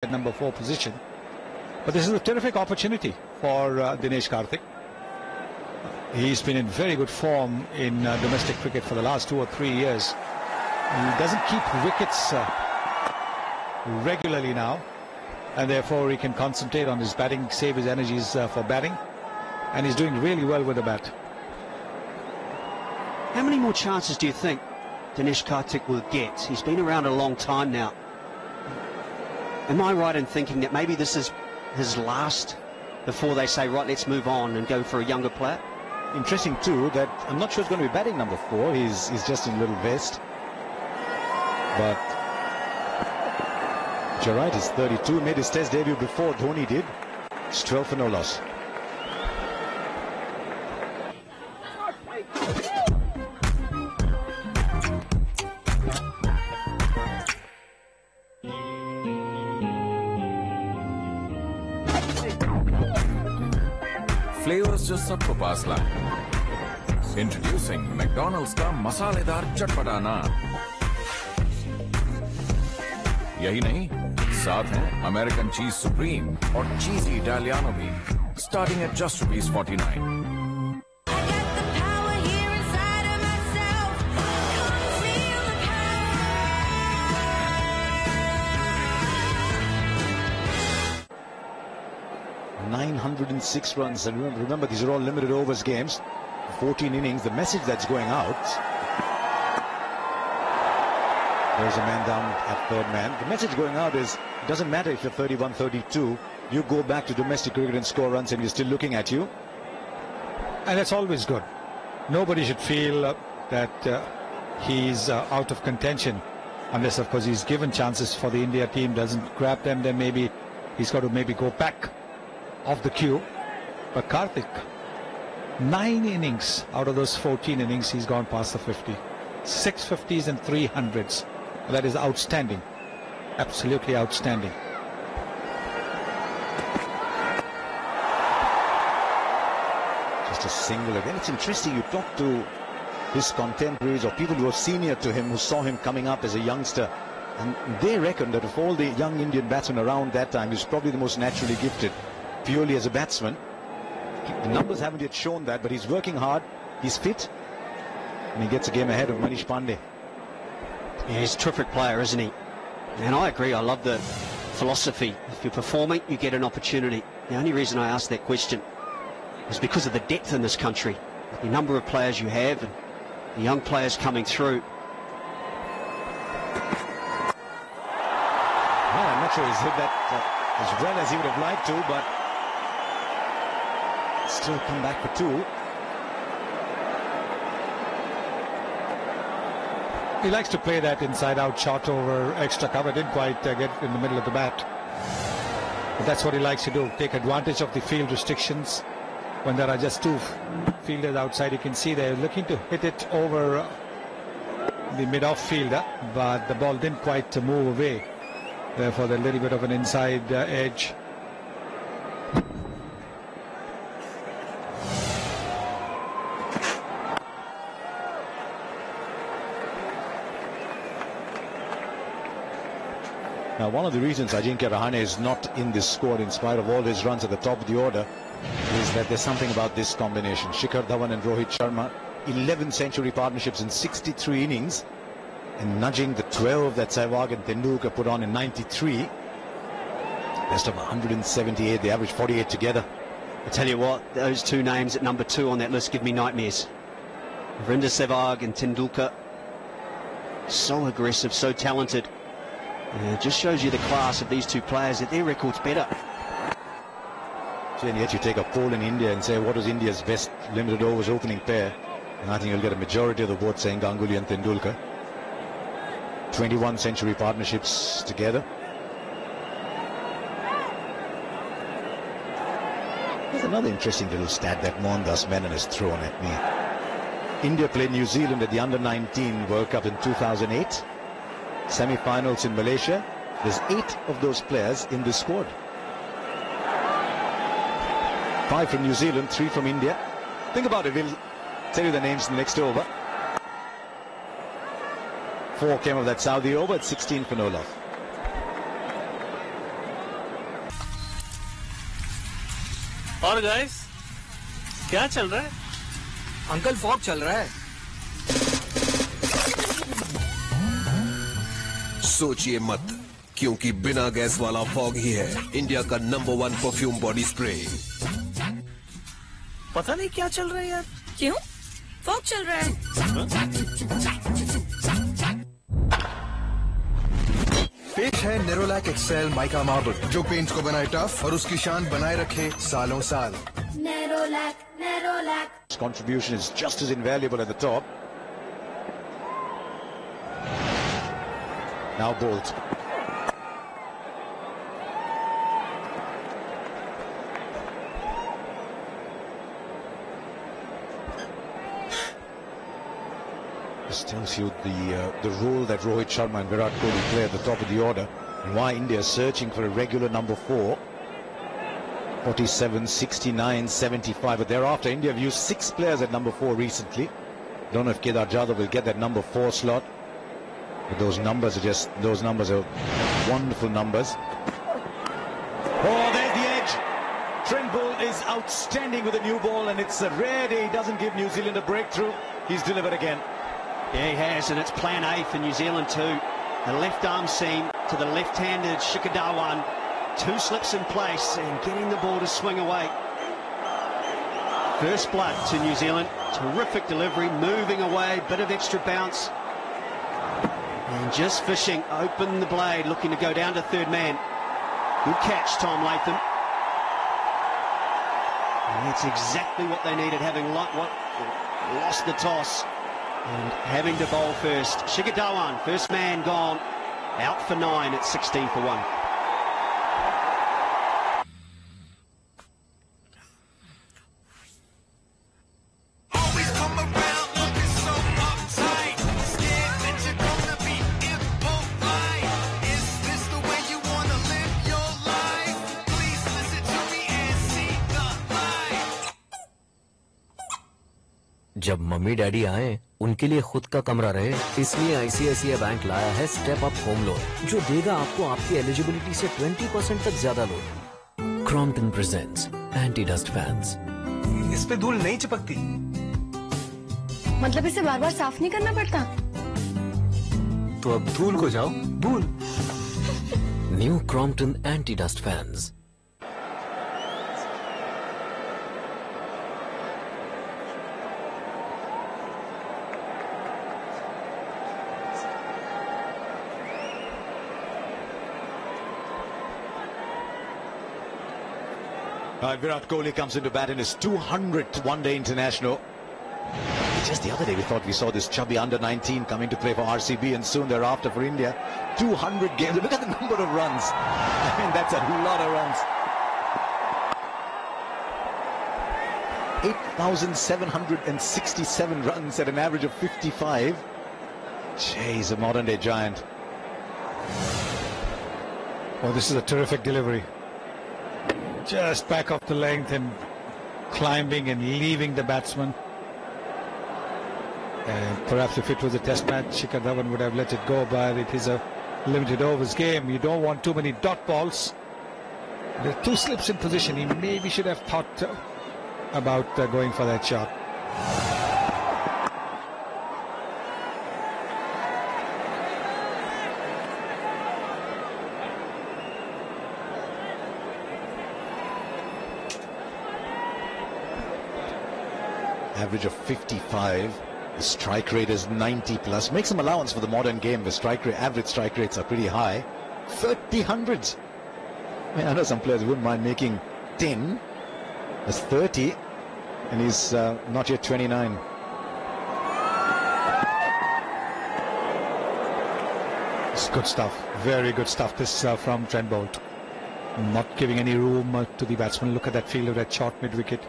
number 4 position. But this is a terrific opportunity for Dinesh Karthik. He's been in very good form in domestic cricket for the last 2 or 3 years. He doesn't keep wickets regularly now, and therefore he can concentrate on his batting, save his energies for batting, and he's doing really well with the bat. How many more chances do you think Dinesh Karthik will get? He's been around a long time now. Am I right in thinking that maybe this is his last before they say, right, let's move on and go for a younger player? Interesting too that I'm not sure he's going to be batting number 4. He's just in a little vest. But you're right, he's 32, made his test debut before Dhoni did. It's 12 for no loss. Flavours जो सबको पास लाए. Introducing McDonald's का मसालेदार चटपटा नान. यही नहीं, साथ हैं अमेरिकन चीज सुप्रीम और चीजी इटालियानो भी, starting at just ₹49. $906 runs, and remember these are all limited overs games, 14 innings. The message that's going out, there's a man down at third man. The message going out is, it doesn't matter if you're 31, 32, you go back to domestic cricket and score runs and we're still looking at you. And that's always good. Nobody should feel that he's out of contention, unless of course he's given chances for the India team, doesn't grab them, then maybe he's got to go back off the queue. But Karthik, 9 innings out of those 14 innings, he's gone past the 50. 6 50s and 3 hundreds. That is outstanding. Absolutely outstanding. Just a single again. It's interesting, you talk to his contemporaries or people who are senior to him, who saw him coming up as a youngster, and they reckon that of all the young Indian batsmen around that time, he's probably the most naturally gifted, purely as a batsman. The numbers haven't yet shown that, but he's working hard, he's fit, and he gets a game ahead of Manish Pandey. Yeah, he's a terrific player, isn't he? And I agree, I love the philosophy. If you're performing, you get an opportunity. The only reason I asked that question is because of the depth in this country, the number of players you have and the young players coming through. Well, I'm not sure he's hit that as well as he would have liked to, but still come back for 2. He likes to play that inside-out shot over extra cover. Didn't quite get in the middle of the bat. But that's what he likes to do. Take advantage of the field restrictions. When there are just 2 fielders outside, you can see they're looking to hit it over the mid-off fielder, but the ball didn't quite move away. Therefore, a little bit of an inside edge. Now, one of the reasons Ajinkya Rahane is not in this squad, in spite of all his runs at the top of the order, is that there's something about this combination. Shikhar Dhawan and Rohit Sharma, 11 century partnerships in 63 innings, and nudging the 12 that Sehwag and Tendulkar put on in 93. Best of 178, they averaged 48 together. I tell you what, those 2 names at number 2 on that list give me nightmares. Virender Sehwag and Tendulkar, so aggressive, so talented. And it just shows you the class of these 2 players, that their record's better. And yet you take a poll in India and say, what was India's best limited overs opening pair? And I think you'll get a majority of the vote saying Ganguly and Tendulkar. 21 century partnerships together. There's another interesting little stat that Mohandas Menon has thrown at me. India played New Zealand at the Under-19 World Cup in 2008. Semi-finals in Malaysia. There's 8 of those players in this squad. 5 from New Zealand, 3 from India. Think about it, we'll tell you the names in the next over. 4 came of that Saudi over at 16 for no love. और guys क्या चल रहा है? Uncle fog चल रहा है। सोचिए मत, क्योंकि बिना गैस वाला फॉग ही है इंडिया का नंबर 1 परफ्यूम बॉडी स्प्रे। पता नहीं क्या चल रहा है यार। क्यों? फॉग चल रहा है। पेश है नेरोलैक एक्सेल माइका मार्बल, जो पेंट को बनाए टफ और उसकी शान बनाए रखे सालों साल। Nerolac, Nerolac. His contribution is just as invaluable at the top. Now Bolt. This tells you the role that Rohit Sharma and Virat Kohli play at the top of the order, and why India is searching for a regular number 4. 47, 69, 75, but thereafter India have used 6 players at number 4 recently. Don't know if Kedar Jadhav will get that number 4 slot, but those numbers are wonderful numbers. Oh, there's the edge. Trent Bolt is outstanding with a new ball, and it's a rare day he doesn't give New Zealand a breakthrough. He's delivered again. Yeah, he has, and it's plan A for New Zealand too. The left arm seam to the left-handed Shikhar Dhawan. 2 slips in place and getting the ball to swing away. First blood to New Zealand. Terrific delivery, moving away, bit of extra bounce. And just fishing, open the blade, looking to go down to third man. Good catch, Tom Latham. And that's exactly what they needed, having lost the toss and having to bowl first. Shikhar Dhawan, first man gone, out for 9 at 16 for 1. जब mummy daddy आए उनके लिए खुद का कमरा रहे, इसलिए ICICI bank लाया है स्टेप अप होम लोन, जो देगा आपको आपकी एलिजिबिलिटी से 20% तक ज्यादा loan. Crompton presents anti dust fans. इस पे धूल नहीं चिपकती, मतलब इसे बार बार साफ नहीं करना पड़ता? तो अब धूल को जाओ भूल। New Crompton anti dust fans. Virat Kohli comes into bat in his 200th one-day international. Just the other day we thought we saw this chubby under-19 coming to play for RCB, and soon thereafter for India. 200 games. Look at the number of runs. I mean, that's a lot of runs. 8,767 runs at an average of 55. He's a modern-day giant. Oh, this is a terrific delivery. Just back off the length and climbing and leaving the batsman. And perhaps if it was a test match, Shikhar Dhawan would have let it go, but it is a limited overs game. You don't want too many dot balls. There are 2 slips in position. He maybe should have thought about going for that shot. Average of 55. The strike rate is 90 plus. Make some allowance for the modern game. The average strike rates are pretty high. 30 hundreds. I mean, I know some players wouldn't mind making 10. That's 30, and he's not yet 29. It's good stuff. Very good stuff. This from Trent Bolt. Not giving any room to the batsman. Look at that fielder, that short mid-wicket.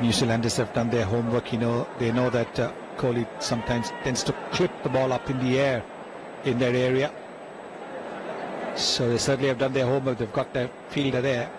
New Zealanders have done their homework. They know that Kohli sometimes tends to clip the ball up in the air in that area. So they certainly have done their homework. They've got their fielder there.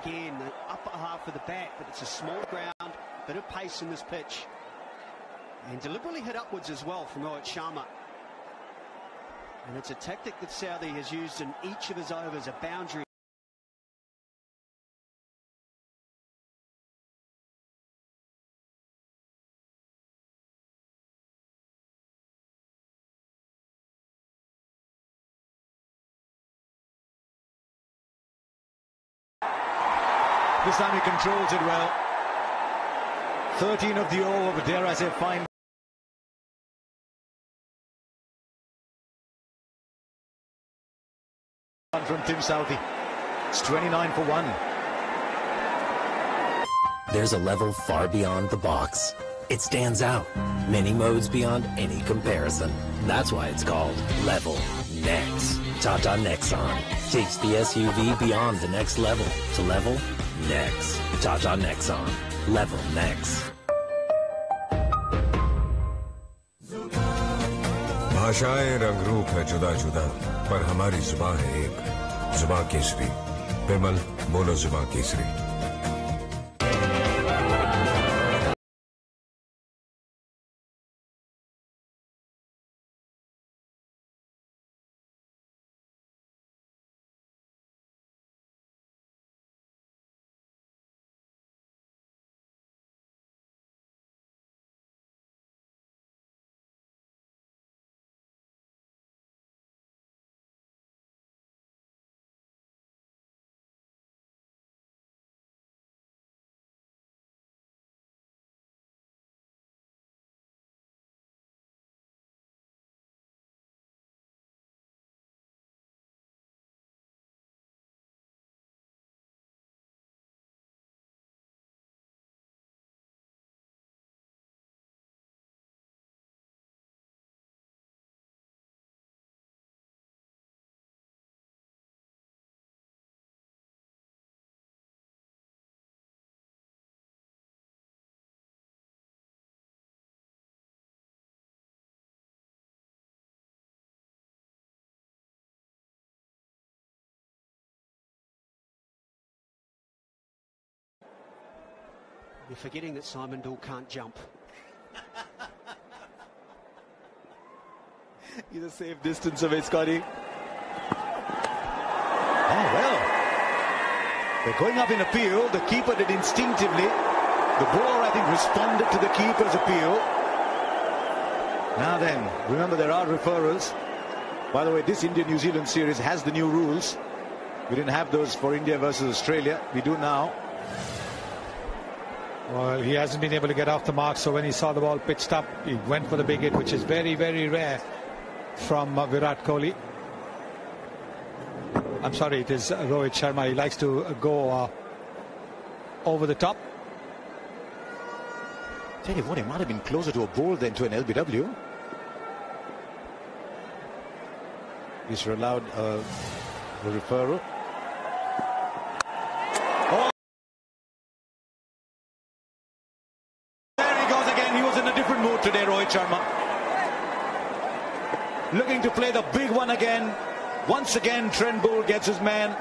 again, the upper half of the bat, but it's a small ground, bit of pace in this pitch. And deliberately hit upwards as well from Rohit Sharma. And it's a tactic that Southee has used in each of his overs, a boundary. This time he controls it well. 13 of the over, but dare I say, fine. From Tim Southee. It's 29 for 1. There's a level far beyond the box. It stands out. Many modes beyond any comparison. That's why it's called Level Next. Tata Nexon takes the SUV beyond the next level to level next. Tata Nexon. Level Next. भाषाएं रंग रूप है जुदा जुदा, पर हमारी जुबान है एक, जुबान केसरी। विमल, बोलो जुबान Kesari. You're forgetting that Simon Doull can't jump. He's a safe distance away, Scotty. Oh, well. They're going up in appeal. The keeper did instinctively. The bowler, I think, responded to the keeper's appeal. Now then, remember there are referrals. By the way, this India-New Zealand series has the new rules. We didn't have those for India versus Australia. We do now. Well, he hasn't been able to get off the mark, so when he saw the ball pitched up, he went for the big hit, which is very, very rare from Virat Kohli. I'm sorry, it is Rohit Sharma. He likes to go over the top. Tell you what, he might have been closer to a ball than to an LBW. He's allowed a referral. Oh! There he goes again. He was in a different mood today, Rohit Sharma. Looking to play the big one again. Once again, Trent Boult gets his man.